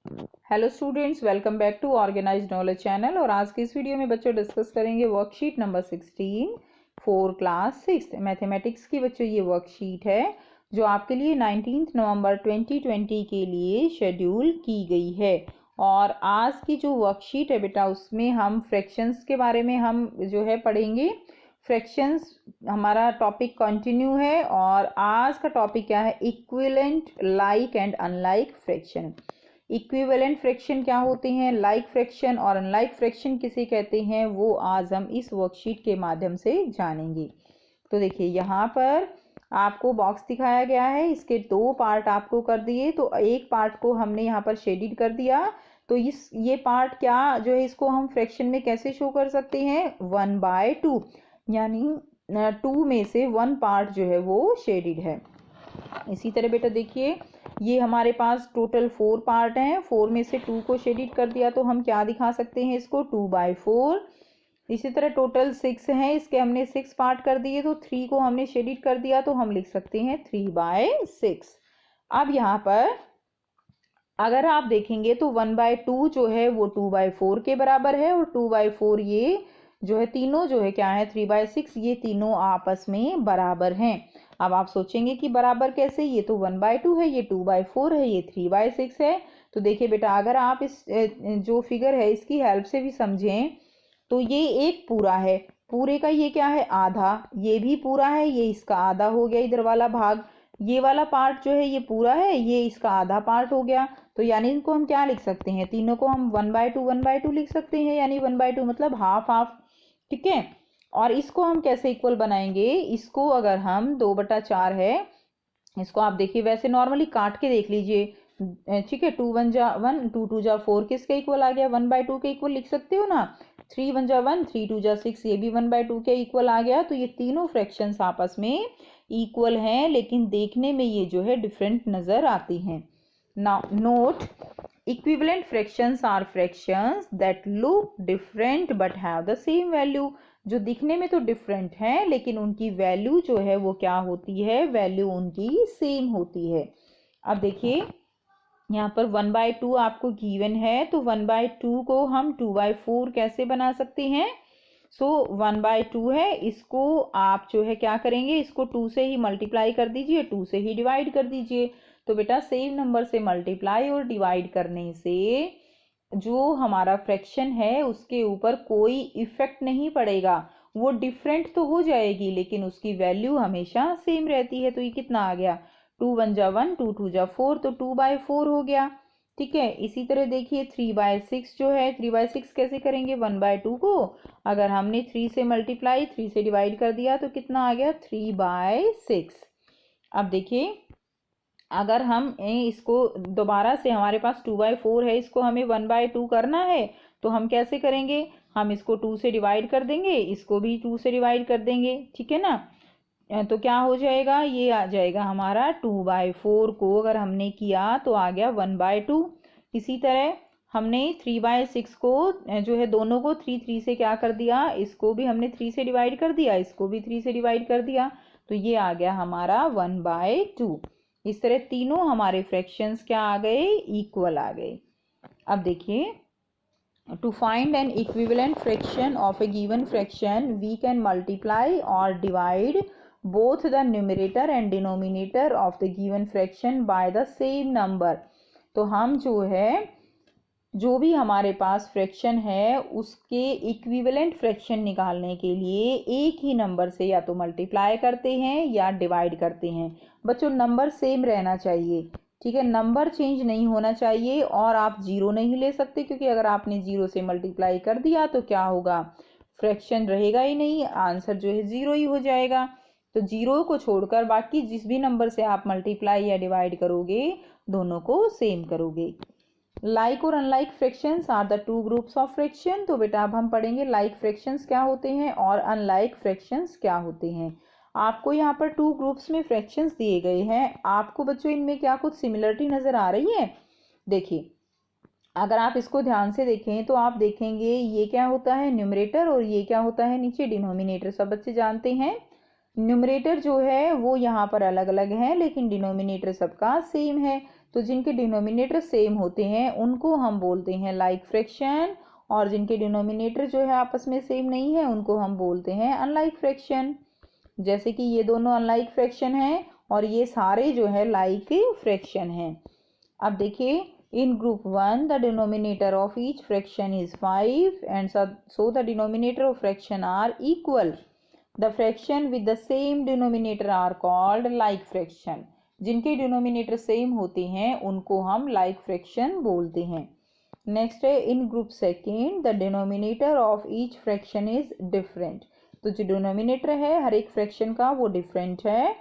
Hello students, welcome back to organized knowledge channel. और आज की इस वीडियो में बच्चों डिस्कस करेंगे worksheet number 16 for class 6 mathematics की। बच्चों ये वर्कशीट है जो आपके लिए 19 नवंबर 2020 के लिए शेड्यूल की गई है। और आज की जो वर्कशीट है बेटा, उसमें हम फ्रैक्शंस के बारे में हम जो है पढ़ेंगे। फ्रैक्शंस हमारा टॉपिक कंटिन्यू है और आज का टॉपिक क्या है? Equivalent, like and unlike fraction. Equivalent fraction क्या होते हैं, लाइक फ्रैक्शन और अनलाइक फ्रैक्शन किसे कहते हैं, वो आज हम इस वर्कशीट के माध्यम से जानेंगे। तो देखिए यहाँ पर आपको बॉक्स दिखाया गया है, इसके दो पार्ट आपको कर दिए। तो एक पार्ट को हमने यहाँ पर शेडिड कर दिया। तो ये पार्ट क्या जो है, इसको हम फ्रैक्शन में कैसे शो कर सकते हैं? 1/2, यानी 2 में से 1 पार्ट जो है वो शेडिड है। इसी तरह बेटा देखिए, ये हमारे पास टोटल 4 पार्ट हैं। 4 में से 2 को शेडिड कर दिया तो हम क्या दिखा सकते हैं इसको? 2/4। इसी तरह टोटल 6 हैं, इसके हमने 6 पार्ट कर दिए। तो 3 को हमने शेडिड कर दिया तो हम लिख सकते हैं 3/6। अब यहाँ पर अगर आप देखेंगे तो 1/2 जो है वो 2/4 के बराबर है, और 2/4 ये जो है तीनों जो है क्या है? 3/6। ये तीनों आपस में बराबर हैं। अब आप सोचेंगे कि बराबर कैसे? ये तो 1/2 है, ये 2/4 है, ये 3/6 है। तो देखिए बेटा, अगर आप इस जो फिगर है इसकी हेल्प से भी समझें तो ये एक पूरा है, पूरे का ये क्या है? आधा। ये भी पूरा है, ये इसका आधा हो गया इधर वाला भाग। ये वाला पार्ट जो है ये पूरा है, ये इसका आधा पार्ट हो गया। तो यानी इनको हम क्या लिख सकते हैं? तीनों को हम 1/2 लिख सकते हैं, यानी 1/2 मतलब हाफ हाफ। ठीक है। और इसको हम कैसे इक्वल बनाएंगे? इसको अगर हम 2/4 है, इसको आप देखिए वैसे नॉर्मली काट के देख लीजिए। ठीक है, 2 1 जा 1, 2 2 जा 4 किसके इक्वल आ गया? 1/2 के इक्वल लिख सकते हो ना। 3 1 जा 1, 3 2 जा 6, ये भी 1/2 के इक्वल आ गया। तो ये तीनों फ्रैक्शंस आपस में इक्वल हैं, लेकिन देखने में ये जो है डिफरेंट नजर आती हैं। Now note, equivalent fractions are fractions that look different but have the same value। जो दिखने में तो डिफरेंट हैं लेकिन उनकी वैल्यू जो है वो क्या होती है? वैल्यू उनकी सेम होती है। अब देखिए यहाँ पर 1/2 आपको गिवन है, तो 1/2 को हम 2/4 कैसे बना सकते हैं? सो 1/2 है, इसको आप जो है क्या करेंगे? इसको 2 से ही मल्टीप्लाई कर दीजिए, 2 से ही डिवाइड कर दीजिए। तो बेटा सेम नंबर से मल्टीप्लाई और डिवाइड करने से जो हमारा फ्रैक्शन है उसके ऊपर कोई इफेक्ट नहीं पड़ेगा। वो डिफरेंट तो हो जाएगी लेकिन उसकी वैल्यू हमेशा सेम रहती है। तो ये कितना आ गया? 2 1 जा 1, 2 2 जा 4, तो 2/4 हो गया। ठीक है। इसी तरह देखिए 3/6 जो है, 3/6 कैसे करेंगे? 1/2 को अगर हमने 3 से मल्टीप्लाई 3 से डिवाइड कर दिया तो कितना आ गया? 3/6। अब देखिए अगर हम इसको दोबारा से, हमारे पास 2/4 है, इसको हमें 1/2 करना है तो हम कैसे करेंगे? हम इसको 2 से डिवाइड कर देंगे, इसको भी 2 से डिवाइड कर देंगे। ठीक है ना। तो क्या हो जाएगा? ये आ जाएगा हमारा 2/4 को अगर हमने किया तो आ गया 1/2। इसी तरह हमने 3/6 को जो है दोनों को 3 3 से क्या कर दिया? इसको भी हमने 3 से डिवाइड कर दिया, इसको भी 3 से डिवाइड कर दिया। तो ये आ गया हमारा 1/2। इस तरह तीनों हमारे फ्रैक्शंस क्या आ गए? इक्वल आ गए। अब देखिए, to find an equivalent fraction of a given fraction we can multiply or divide both the numerator and denominator of the given fraction by the same number। तो हम जो है जो भी हमारे पास फ्रैक्शन है उसके इक्विवेलेंट फ्रैक्शन निकालने के लिए एक ही नंबर से या तो मल्टीप्लाई करते हैं या डिवाइड करते हैं। बच्चों नंबर सेम रहना चाहिए। ठीक है, नंबर चेंज नहीं होना चाहिए। और आप जीरो नहीं ले सकते, क्योंकि अगर आपने जीरो से मल्टीप्लाई कर दिया तो क्या होगा? फ्रैक्शन रहेगा ही नहीं, आंसर जो है जीरो ही हो जाएगा। तो जीरो को छोड़कर बाकी जिस भी नंबर से आप मल्टीप्लाई या डिवाइड करोगे दोनों को सेम करोगे। लाइक और unlike fractions are the 2 groups of fraction. तो बेटा अब हम पढ़ेंगे लाइक फ्रैक्शंस क्या होते हैं और अनलाइक फ्रैक्शंस क्या होते हैं। आपको यहाँ पर 2 ग्रुप्स में फ्रैक्शंस दिए गए हैं। आपको बच्चों इनमें क्या कुछ सिमिलरिटी नजर आ रही है? देखिए अगर आप इसको ध्यान से देखें तो आप देखेंगे ये क्या होता है? न्यूमरेटर, और ये क्या होता है नीचे? डिनोमिनेटर। सब बच्चे जानते हैं न्यूमरेटर जो है वो यहाँ पर अलग अलग है लेकिन डिनोमिनेटर सबका सेम है। तो जिनके डिनोमिनेटर सेम होते हैं उनको हम बोलते हैं लाइक फ्रैक्शन, और जिनके डिनोमिनेटर जो है आपस में सेम नहीं है उनको हम बोलते हैं अनलाइक फ्रैक्शन। जैसे कि ये दोनों अनलाइक फ्रैक्शन हैं और ये सारे जो है लाइक फ्रैक्शन हैं। अब देखिए, in group 1 the denominator of each fraction is 5 and so the denominator of fraction are equal. The fraction with the same denominator are called like fraction. जिनके डिनोमिनेटर सेम होते हैं उनको हम like fraction बोलते हैं। नेक्स्ट है in group second the denominator of each fraction is different. तो जो डिनोमिनेटर है हर एक फ्रैक्शन का वो डिफरेंट है।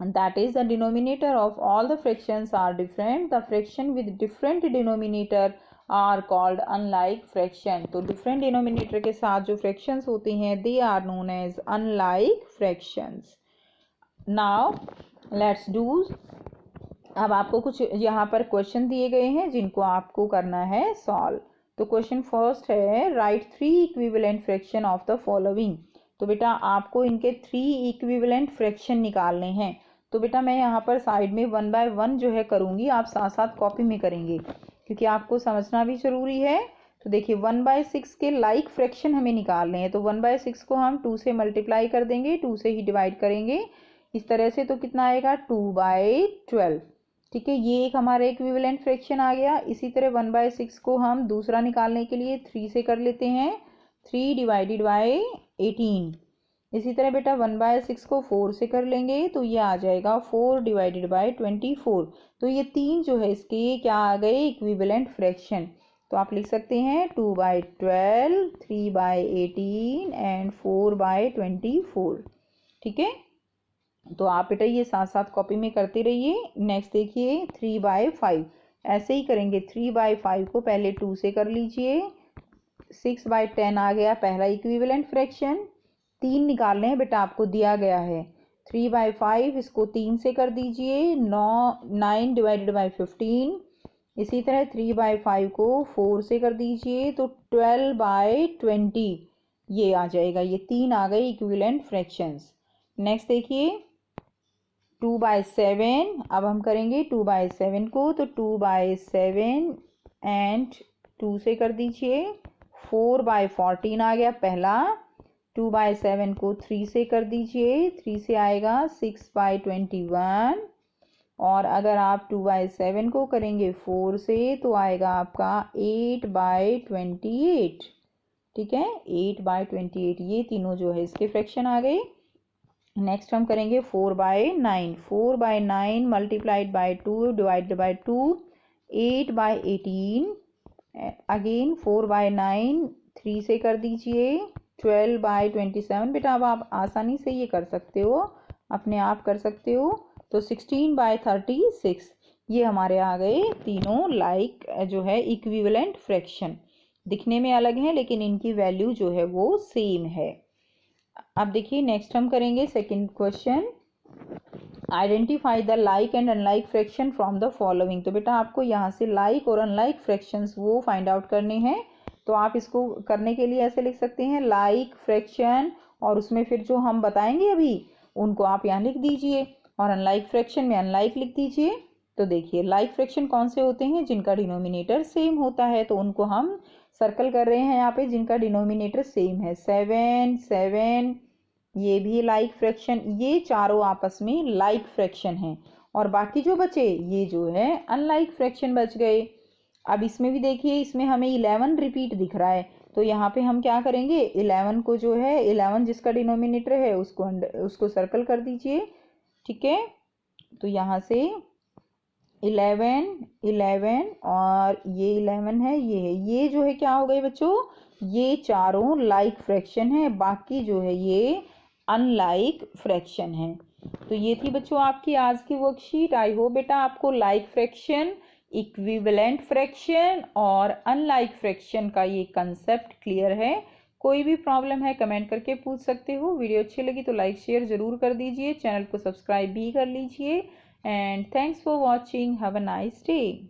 That is the denominator of all the fractions are different. The fraction with different denominator are called unlike fraction. तो different denominator के साथ जो fractions होते हैं they are known as unlike fractions. Now let's do, अब आपको कुछ यहाँ पर क्वेश्चन दिए गए हैं जिनको आपको करना है सॉल्व। तो क्वेश्चन फर्स्ट है right 3 equivalent fraction of the following. तो बेटा आपको इनके 3 इक्विवेलेंट फ्रैक्शन निकालने हैं। तो बेटा मैं यहाँ पर साइड में 1 बाय 1 जो है करूँगी, आप साथ साथ कॉपी में करेंगे क्योंकि आपको समझना भी ज़रूरी है। तो देखिए 1/6 के लाइक फ्रैक्शन हमें निकालने हैं। तो 1/6 को हम 2 से मल्टीप्लाई कर देंगे, 2 से ही डिवाइड करेंगे इस तरह से। तो कितना आएगा 2/12। ठीक है, ये एक हमारा इक्विवेलेंट फ्रैक्शन आ गया। इसी तरह 1/6 को हम दूसरा निकालने के लिए 3 से कर लेते हैं, 3 डिवाइडेड बाय 18। इसी तरह बेटा 1/6 को 4 से कर लेंगे तो ये आ जाएगा 4 डिवाइडेड बाय 24। तो ये 3 जो है इसके क्या आ गए इक्विवेलेंट फ्रैक्शन। तो आप लिख सकते हैं 2/12, 3/18 एंड 4/24। ठीक है, तो आप बेटा ये साथ साथ कॉपी में करते रहिए। नेक्स्ट देखिए 3/5, ऐसे ही करेंगे। 3/5 को पहले 2 से कर लीजिए, 6/10 आ गया पहला इक्विवेलेंट फ्रैक्शन। 3 निकालने हैं बेटा, आपको दिया गया है 3/5, इसको 3 से कर दीजिए, 9 डिवाइडेड बाय 15। इसी तरह 3/5 को 4 से कर दीजिए तो 12/20 ये आ जाएगा। ये 3 आ गए इक्विवेलेंट फ्रैक्शंस। नेक्स्ट देखिए 2/7, अब हम करेंगे 2/7 को। तो 2/7 एंड 2 से कर दीजिए, 4/14 आ गया पहला। 2/7 को 3 से कर दीजिए, 3 से आएगा 6/21। और अगर आप 2/7 को करेंगे 4 से तो आएगा आपका 8/28। ठीक है, 8/28 ये तीनों जो है इसके फ्रैक्शन आ गए। नेक्स्ट हम करेंगे 4/9। 4/9 multiplied by 2 divided by 2, 8/18। Again 4/9 3 से कर दीजिए, 12/27। बेटा अब आप आसानी से ये कर सकते हो, अपने आप कर सकते हो। तो 16/36 ये हमारे आ गए तीनों लाइक जो है इक्विवेलेंट फ्रैक्शन। दिखने में अलग हैं लेकिन इनकी वैल्यू जो है वो सेम है। अब देखिए नेक्स्ट हम करेंगे second question, identify the like and unlike fraction from the following. तो बेटा आपको यहाँ से लाइक और अनलाइक फ्रैक्शंस वो फाइंड आउट करने हैं। तो आप इसको करने के लिए ऐसे लिख सकते हैं लाइक फ्रैक्शन, और उसमें फिर जो हम बताएंगे अभी उनको आप यहाँ लिख दीजिए, और अनलाइक फ्रैक्शन में अनलाइक लिख दीजिए। तो देखिए लाइक फ्रैक्शन कौन से होते हैं, जिनका डिनोमिनेटर सेम होता है। तो उनको हम सर्कल कर रहे हैं यहाँ पे जिनका डिनोमिनेटर सेम है। 7, 7 ये भी लाइक फ्रैक्शन, ये चारों आपस में लाइक फ्रैक्शन हैं। और बाकी जो बचे ये जो है अनलाइक फ्रैक्शन बच गए। अब इसमें भी देखिए, इसमें हमें 11 रिपीट दिख रहा है। तो यहाँ पे हम क्या करेंगे, 11 को जो है 11 जिसका डिनोमिनेटर है उसको सर्कल कर दीजिए। ठीक है, तो यहाँ से 11, 11 और ये 11 है, ये है, ये जो है क्या हो गए बच्चों, ये चारों लाइक फ्रैक्शन है, बाकी जो है ये अनलाइक फ्रैक्शन है। तो ये थी बच्चों आपकी आज की वर्कशीट। आई होप बेटा आपको लाइक फ्रैक्शन, इक्विवेलेंट फ्रैक्शन और अनलाइक फ्रैक्शन का ये कंसेप्ट क्लियर है। कोई भी प्रॉब्लम है कमेंट करके पूछ सकते हो। वीडियो अच्छी लगी तो लाइक शेयर ज़रूर कर दीजिए, चैनल को सब्सक्राइब भी कर लीजिए। And thanks for watching, have a nice day.